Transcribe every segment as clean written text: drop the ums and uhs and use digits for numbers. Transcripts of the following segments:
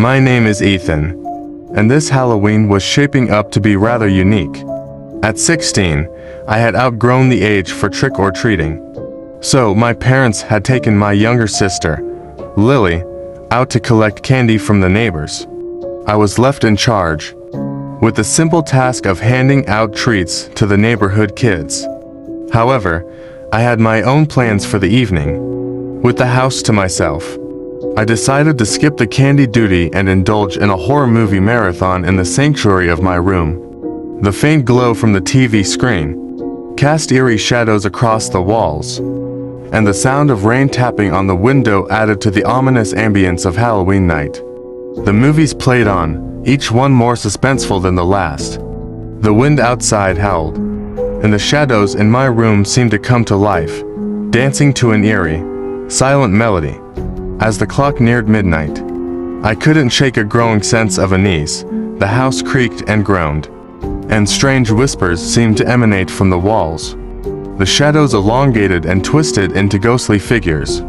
My name is Ethan, and this Halloween was shaping up to be rather unique. At 16, I had outgrown the age for trick-or-treating. So my parents had taken my younger sister, Lily, out to collect candy from the neighbors. I was left in charge, with the simple task of handing out treats to the neighborhood kids. However, I had my own plans for the evening. With the house to myself, I decided to skip the candy duty and indulge in a horror movie marathon in the sanctuary of my room. The faint glow from the TV screen cast eerie shadows across the walls, and the sound of rain tapping on the window added to the ominous ambience of Halloween night. The movies played on, each one more suspenseful than the last. The wind outside howled, and the shadows in my room seemed to come to life, dancing to an eerie, silent melody. As the clock neared midnight, I couldn't shake a growing sense of unease. The house creaked and groaned, and strange whispers seemed to emanate from the walls. The shadows elongated and twisted into ghostly figures.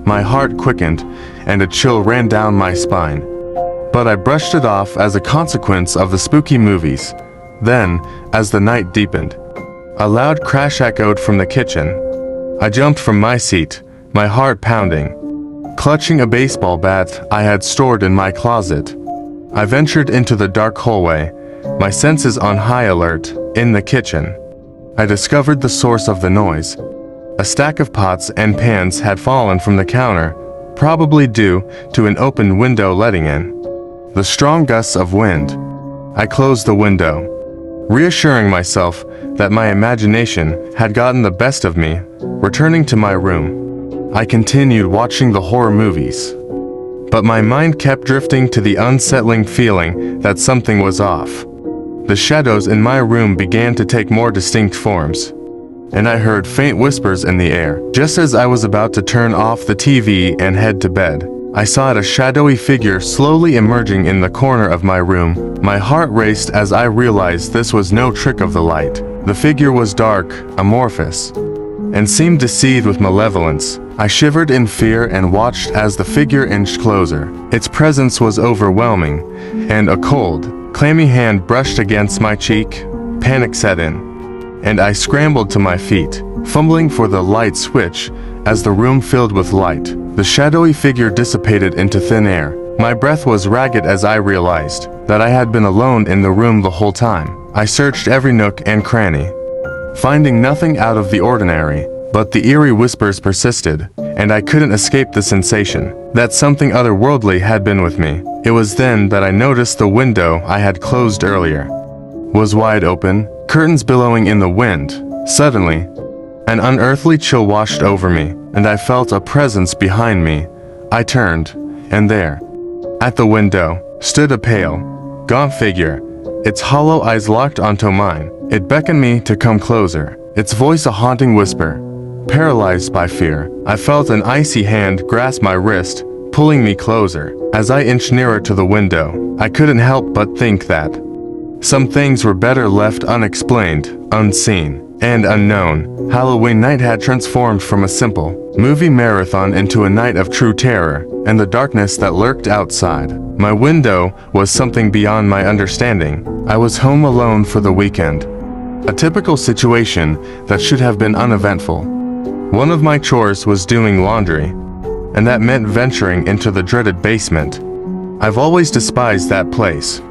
My heart quickened, and a chill ran down my spine. But I brushed it off as a consequence of the spooky movies. Then, as the night deepened, a loud crash echoed from the kitchen. I jumped from my seat, my heart pounding. Clutching a baseball bat I had stored in my closet, I ventured into the dark hallway, my senses on high alert. In the kitchen, I discovered the source of the noise. A stack of pots and pans had fallen from the counter, probably due to an open window letting in the strong gusts of wind. I closed the window, reassuring myself that my imagination had gotten the best of me. Returning to my room, I continued watching the horror movies, but my mind kept drifting to the unsettling feeling that something was off. The shadows in my room began to take more distinct forms, and I heard faint whispers in the air. Just as I was about to turn off the TV and head to bed, I saw a shadowy figure slowly emerging in the corner of my room. My heart raced as I realized this was no trick of the light. The figure was dark, amorphous, and seemed to seethe with malevolence. I shivered in fear and watched as the figure inched closer. Its presence was overwhelming, and a cold, clammy hand brushed against my cheek. Panic set in, and I scrambled to my feet, fumbling for the light switch. As the room filled with light, the shadowy figure dissipated into thin air. My breath was ragged as I realized that I had been alone in the room the whole time. I searched every nook and cranny, finding nothing out of the ordinary, but the eerie whispers persisted, and I couldn't escape the sensation that something otherworldly had been with me. It was then that I noticed the window I had closed earlier was wide open, curtains billowing in the wind. Suddenly, an unearthly chill washed over me, and I felt a presence behind me. I turned, and there, at the window, stood a pale, gaunt figure, its hollow eyes locked onto mine. It beckoned me to come closer, its voice a haunting whisper. Paralyzed by fear, I felt an icy hand grasp my wrist, pulling me closer. As I inched nearer to the window, I couldn't help but think that some things were better left unexplained, unseen, and unknown. Halloween night had transformed from a simple movie marathon into a night of true terror, and the darkness that lurked outside my window was something beyond my understanding. I was home alone for the weekend, a typical situation that should have been uneventful. One of my chores was doing laundry, and that meant venturing into the dreaded basement. I've always despised that place.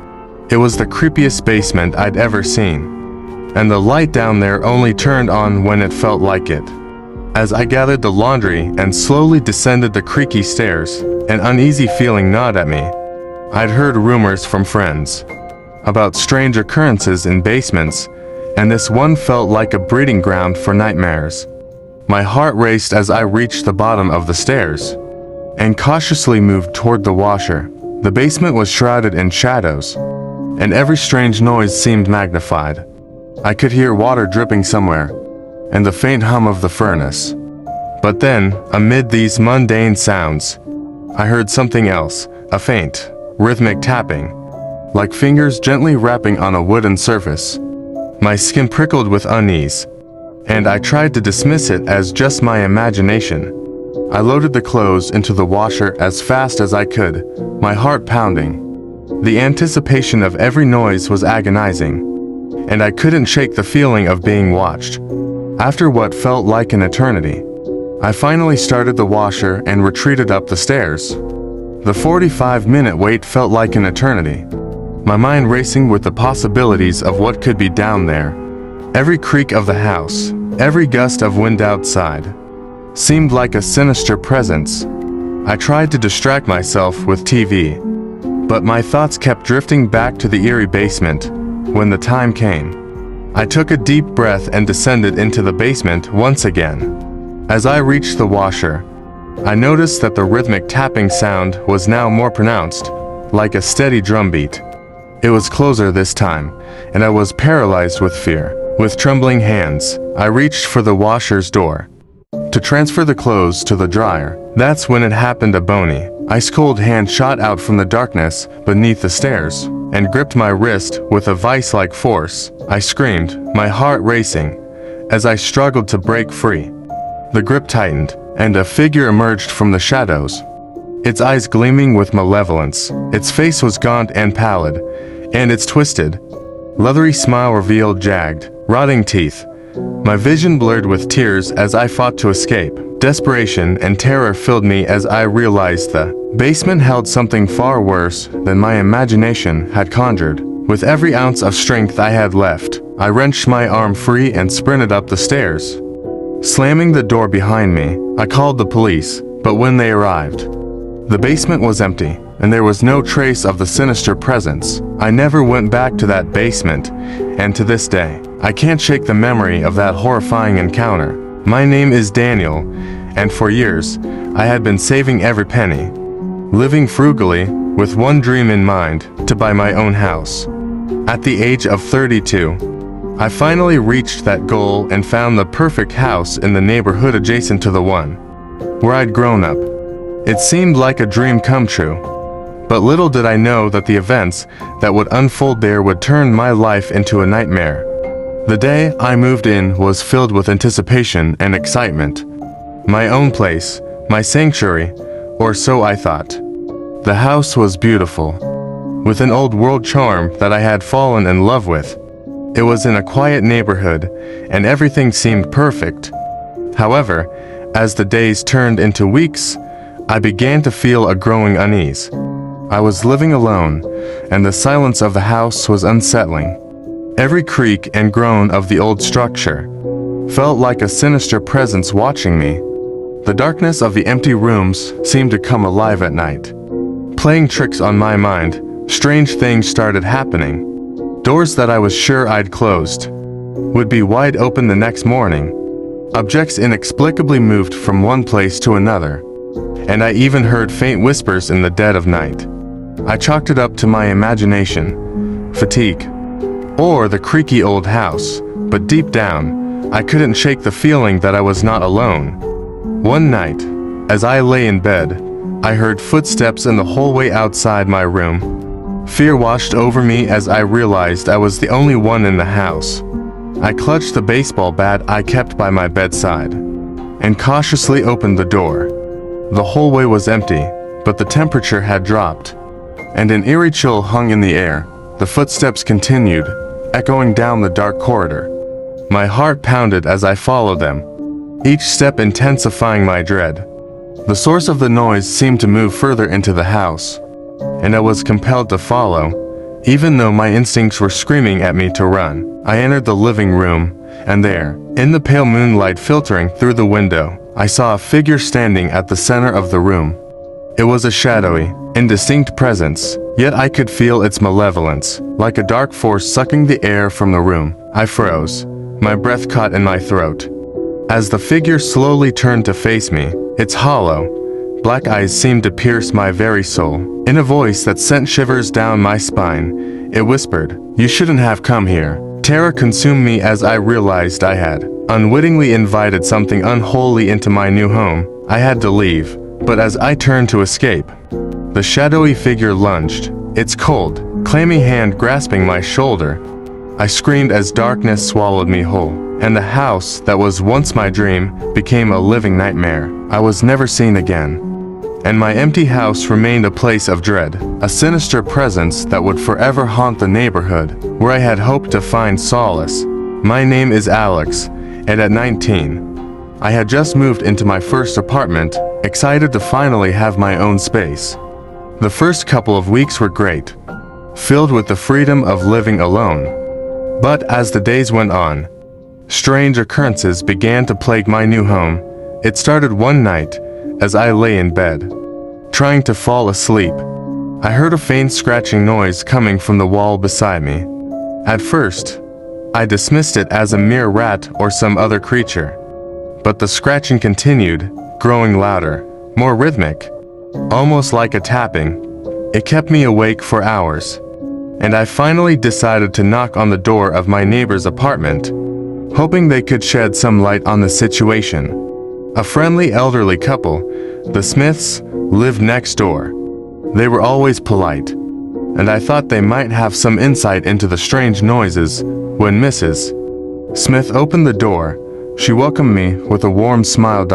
It was the creepiest basement I'd ever seen, and the light down there only turned on when it felt like it. As I gathered the laundry and slowly descended the creaky stairs, an uneasy feeling gnawed at me. I'd heard rumors from friends about strange occurrences in basements, and this one felt like a breeding ground for nightmares. My heart raced as I reached the bottom of the stairs and cautiously moved toward the washer. The basement was shrouded in shadows, and every strange noise seemed magnified. I could hear water dripping somewhere, and the faint hum of the furnace. But then, amid these mundane sounds, I heard something else, a faint, rhythmic tapping, like fingers gently rapping on a wooden surface. My skin prickled with unease, and I tried to dismiss it as just my imagination. I loaded the clothes into the washer as fast as I could, my heart pounding. The anticipation of every noise was agonizing, and I couldn't shake the feeling of being watched. After what felt like an eternity, I finally started the washer and retreated up the stairs. The 45-minute wait felt like an eternity, my mind racing with the possibilities of what could be down there. Every creak of the house, every gust of wind outside, seemed like a sinister presence. I tried to distract myself with TV, but my thoughts kept drifting back to the eerie basement. When the time came, I took a deep breath and descended into the basement once again. As I reached the washer, I noticed that the rhythmic tapping sound was now more pronounced, like a steady drumbeat. It was closer this time, and I was paralyzed with fear. With trembling hands, I reached for the washer's door to transfer the clothes to the dryer. That's when it happened. A bony, ice-cold hand shot out from the darkness beneath the stairs and gripped my wrist with a vice-like force. I screamed, my heart racing, as I struggled to break free. The grip tightened, and a figure emerged from the shadows, its eyes gleaming with malevolence. Its face was gaunt and pallid, and its twisted, leathery smile revealed jagged, rotting teeth. My vision blurred with tears as I fought to escape. Desperation and terror filled me as I realized the basement held something far worse than my imagination had conjured. With every ounce of strength I had left, I wrenched my arm free and sprinted up the stairs. Slamming the door behind me, I called the police, but when they arrived, the basement was empty, and there was no trace of the sinister presence. I never went back to that basement, and to this day, I can't shake the memory of that horrifying encounter. My name is Daniel, and for years, I had been saving every penny, living frugally, with one dream in mind, to buy my own house. At the age of 32, I finally reached that goal and found the perfect house in the neighborhood adjacent to the one where I'd grown up. It seemed like a dream come true, but little did I know that the events that would unfold there would turn my life into a nightmare. The day I moved in was filled with anticipation and excitement. My own place, my sanctuary, or so I thought. The house was beautiful, with an old-world charm that I had fallen in love with. It was in a quiet neighborhood, and everything seemed perfect. However, as the days turned into weeks, I began to feel a growing unease. I was living alone, and the silence of the house was unsettling. Every creak and groan of the old structure felt like a sinister presence watching me. The darkness of the empty rooms seemed to come alive at night, playing tricks on my mind. Strange things started happening. Doors that I was sure I'd closed would be wide open the next morning. Objects inexplicably moved from one place to another, and I even heard faint whispers in the dead of night. I chalked it up to my imagination, fatigue, or the creaky old house, but deep down, I couldn't shake the feeling that I was not alone. One night, as I lay in bed, I heard footsteps in the hallway outside my room. Fear washed over me as I realized I was the only one in the house. I clutched the baseball bat I kept by my bedside and cautiously opened the door. The hallway was empty, but the temperature had dropped, and an eerie chill hung in the air. The footsteps continued, echoing down the dark corridor. My heart pounded as I followed them, each step intensifying my dread. The source of the noise seemed to move further into the house, and I was compelled to follow, even though my instincts were screaming at me to run. I entered the living room, and there, in the pale moonlight filtering through the window, I saw a figure standing at the center of the room. It was a shadowy, indistinct presence, yet I could feel its malevolence, like a dark force sucking the air from the room. I froze, my breath caught in my throat. As the figure slowly turned to face me, its hollow, black eyes seemed to pierce my very soul. In a voice that sent shivers down my spine, it whispered, "You shouldn't have come here." Terror consumed me as I realized I had unwittingly invited something unholy into my new home. I had to leave, but as I turned to escape, the shadowy figure lunged, its cold, clammy hand grasping my shoulder. I screamed as darkness swallowed me whole, and the house that was once my dream became a living nightmare. I was never seen again. And my empty house remained a place of dread, a sinister presence that would forever haunt the neighborhood where I had hoped to find solace. My name is Alex, and at 19, I had just moved into my first apartment, excited to finally have my own space. The first couple of weeks were great, filled with the freedom of living alone. But as the days went on, strange occurrences began to plague my new home. It started one night as I lay in bed, trying to fall asleep. I heard a faint scratching noise coming from the wall beside me. At first, I dismissed it as a mere rat or some other creature. But the scratching continued, growing louder, more rhythmic, almost like a tapping. It kept me awake for hours, and I finally decided to knock on the door of my neighbor's apartment, hoping they could shed some light on the situation. A friendly elderly couple, the Smiths, lived next door. They were always polite, and I thought they might have some insight into the strange noises. When Mrs. Smith opened the door, she welcomed me with a warm smile.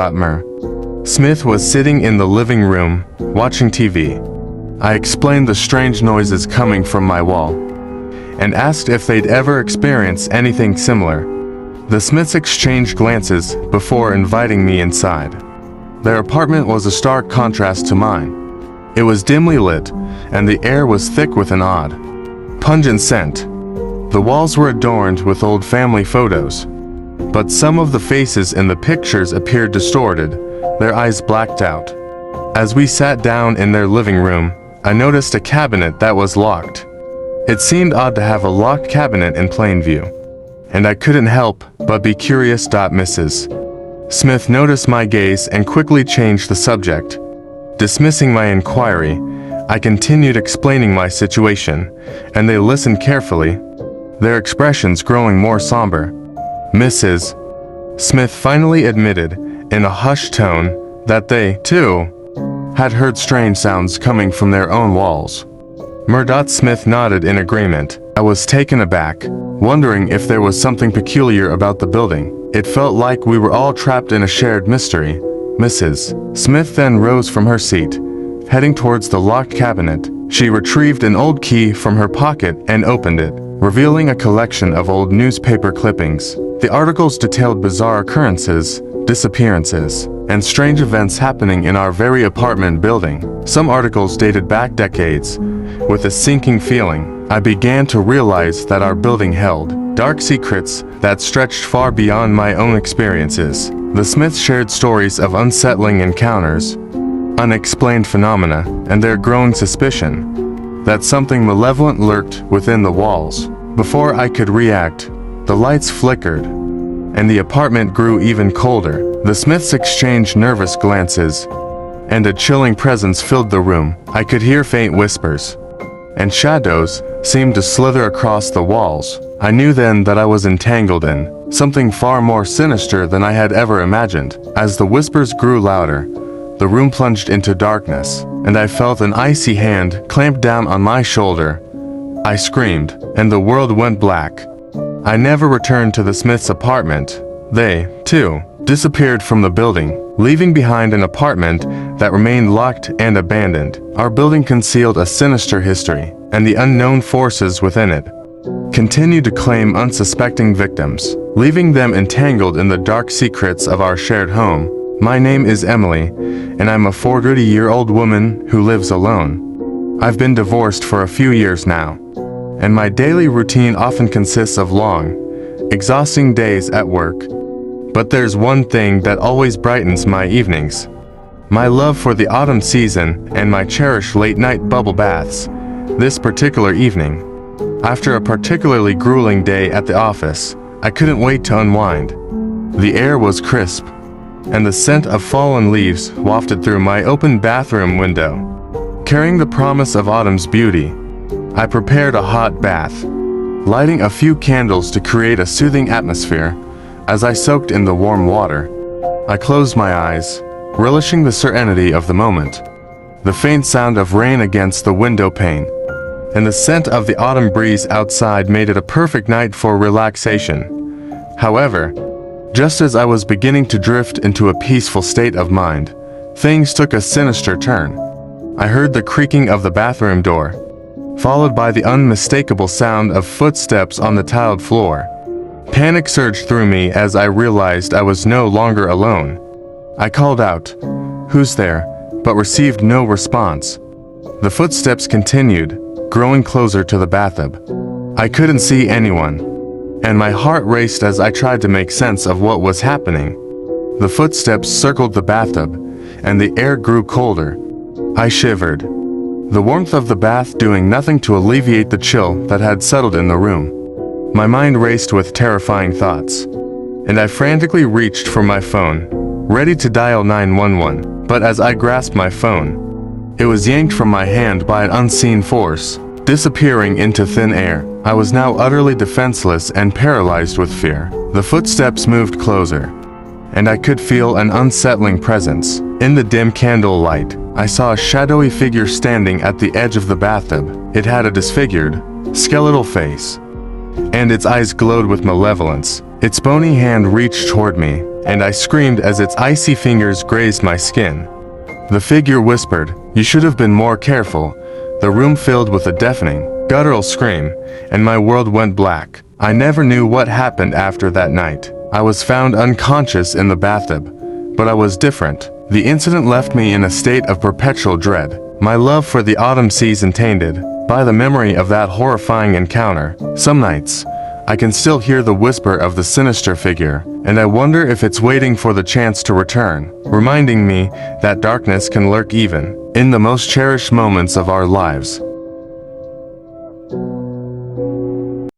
Smith was sitting in the living room, watching TV. I explained the strange noises coming from my wall, and asked if they'd ever experienced anything similar. The Smiths exchanged glances before inviting me inside. Their apartment was a stark contrast to mine. It was dimly lit, and the air was thick with an odd, pungent scent. The walls were adorned with old family photos, but some of the faces in the pictures appeared distorted, their eyes blacked out. As we sat down in their living room, I noticed a cabinet that was locked. It seemed odd to have a locked cabinet in plain view, and I couldn't help but be curious. Mrs. Smith noticed my gaze and quickly changed the subject. Dismissing my inquiry, I continued explaining my situation, and they listened carefully, their expressions growing more somber. Mrs. Smith finally admitted, in a hushed tone, that they, too, had heard strange sounds coming from their own walls. Smith nodded in agreement. I was taken aback, wondering if there was something peculiar about the building. It felt like we were all trapped in a shared mystery. Mrs. Smith then rose from her seat, heading towards the locked cabinet. She retrieved an old key from her pocket and opened it, revealing a collection of old newspaper clippings. The articles detailed bizarre occurrences, disappearances, and strange events happening in our very apartment building. Some articles dated back decades. With a sinking feeling, I began to realize that our building held dark secrets that stretched far beyond my own experiences. The Smiths shared stories of unsettling encounters, unexplained phenomena, and their growing suspicion that something malevolent lurked within the walls. Before I could react, the lights flickered, and the apartment grew even colder. The Smiths exchanged nervous glances, and a chilling presence filled the room. I could hear faint whispers, and shadows seemed to slither across the walls. I knew then that I was entangled in something far more sinister than I had ever imagined. As the whispers grew louder, the room plunged into darkness, and I felt an icy hand clamp down on my shoulder. I screamed, and the world went black. I never returned to the Smiths' apartment. They, too, disappeared from the building, leaving behind an apartment that remained locked and abandoned. Our building concealed a sinister history, and the unknown forces within it continued to claim unsuspecting victims, leaving them entangled in the dark secrets of our shared home. My name is Emily, and I'm a 40-year-old woman who lives alone. I've been divorced for a few years now, and my daily routine often consists of long, exhausting days at work. But there's one thing that always brightens my evenings: my love for the autumn season and my cherished late-night bubble baths. This particular evening, after a particularly grueling day at the office, I couldn't wait to unwind. The air was crisp, and the scent of fallen leaves wafted through my open bathroom window. Carrying the promise of autumn's beauty, I prepared a hot bath, lighting a few candles to create a soothing atmosphere. As I soaked in the warm water, I closed my eyes, relishing the serenity of the moment. The faint sound of rain against the window pane, and the scent of the autumn breeze outside made it a perfect night for relaxation. However, just as I was beginning to drift into a peaceful state of mind, things took a sinister turn. I heard the creaking of the bathroom door, followed by the unmistakable sound of footsteps on the tiled floor. Panic surged through me as I realized I was no longer alone. I called out, "Who's there?" but received no response. The footsteps continued, growing closer to the bathtub. I couldn't see anyone, and my heart raced as I tried to make sense of what was happening. The footsteps circled the bathtub, and the air grew colder. I shivered, the warmth of the bath doing nothing to alleviate the chill that had settled in the room. My mind raced with terrifying thoughts, and I frantically reached for my phone, ready to dial 911. But as I grasped my phone, it was yanked from my hand by an unseen force, disappearing into thin air. I was now utterly defenseless and paralyzed with fear. The footsteps moved closer, and I could feel an unsettling presence. In the dim candle light, I saw a shadowy figure standing at the edge of the bathtub. It had a disfigured, skeletal face, and its eyes glowed with malevolence. Its bony hand reached toward me, and I screamed as its icy fingers grazed my skin. The figure whispered, "You should have been more careful." The room filled with a deafening, guttural scream, and my world went black. I never knew what happened after that night. I was found unconscious in the bathtub, but I was different. The incident left me in a state of perpetual dread, my love for the autumn season tainted by the memory of that horrifying encounter. Some nights, I can still hear the whisper of the sinister figure, and I wonder if it's waiting for the chance to return, reminding me that darkness can lurk even in the most cherished moments of our lives.